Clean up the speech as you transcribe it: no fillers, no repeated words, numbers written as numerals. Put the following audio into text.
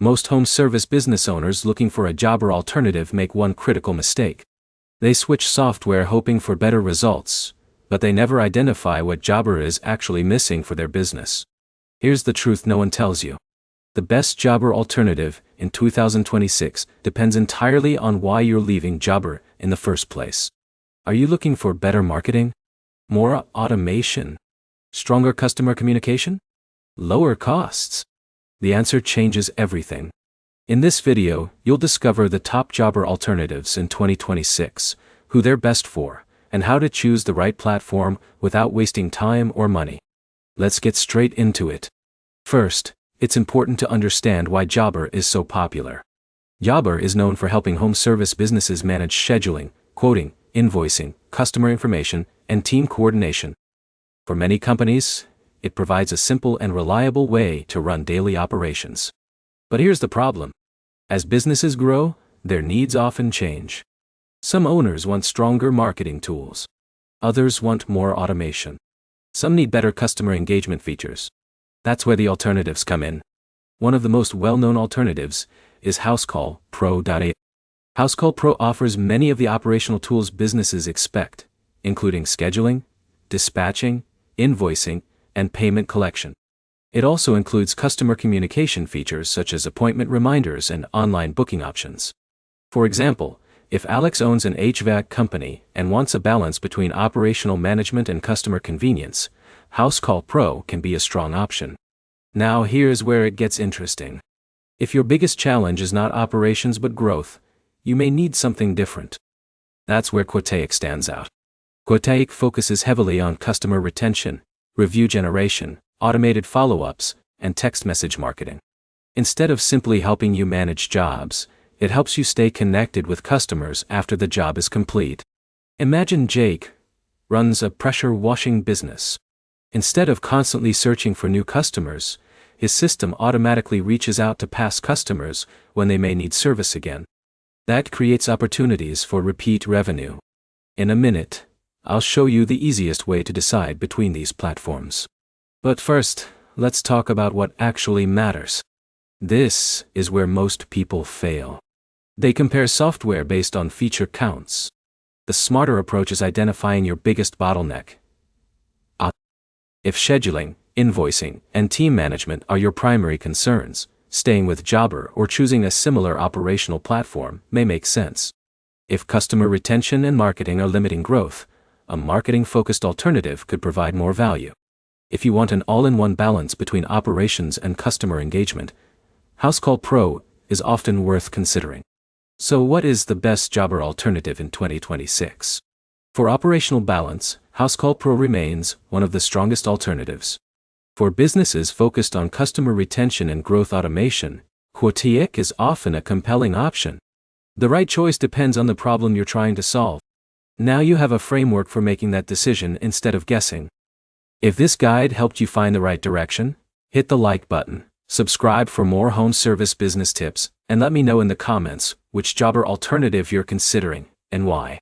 Most home service business owners looking for a Jobber alternative make one critical mistake. They switch software hoping for better results, but they never identify what Jobber is actually missing for their business. Here's the truth no one tells you. The best Jobber alternative in 2026 depends entirely on why you're leaving Jobber in the first place. Are you looking for better marketing? More automation? Stronger customer communication? Lower costs? The answer changes everything. In this video, you'll discover the top Jobber alternatives in 2026, who they're best for, and how to choose the right platform without wasting time or money. Let's get straight into it. First, it's important to understand why Jobber is so popular. Jobber is known for helping home service businesses manage scheduling, quoting, invoicing, customer information, and team coordination. For many companies, it provides a simple and reliable way to run daily operations. But here's the problem. As businesses grow, their needs often change. Some owners want stronger marketing tools. Others want more automation. Some need better customer engagement features. That's where the alternatives come in. One of the most well-known alternatives is Housecall Pro.ai. Housecall Pro offers many of the operational tools businesses expect, including scheduling, dispatching, invoicing, and payment collection. It also includes customer communication features such as appointment reminders and online booking options. For example, if Alex owns an HVAC company and wants a balance between operational management and customer convenience, Housecall Pro can be a strong option. Now here's where it gets interesting. If your biggest challenge is not operations but growth, you may need something different. That's where Quotaic stands out. Quotaic focuses heavily on customer retention, review generation, automated follow-ups, and text message marketing. Instead of simply helping you manage jobs, it helps you stay connected with customers after the job is complete. Imagine Jake runs a pressure washing business. Instead of constantly searching for new customers, his system automatically reaches out to past customers when they may need service again. That creates opportunities for repeat revenue. In a minute, I'll show you the easiest way to decide between these platforms. But first, let's talk about what actually matters. This is where most people fail. They compare software based on feature counts. The smarter approach is identifying your biggest bottleneck. If scheduling, invoicing, and team management are your primary concerns, staying with Jobber or choosing a similar operational platform may make sense. If customer retention and marketing are limiting growth, a marketing-focused alternative could provide more value. If you want an all-in-one balance between operations and customer engagement, Housecall Pro is often worth considering. So what is the best Jobber alternative in 2026? For operational balance, Housecall Pro remains one of the strongest alternatives. For businesses focused on customer retention and growth automation, Quotaic is often a compelling option. The right choice depends on the problem you're trying to solve. Now you have a framework for making that decision instead of guessing. If this guide helped you find the right direction, hit the like button, subscribe for more home service business tips, and let me know in the comments which Jobber alternative you're considering and why.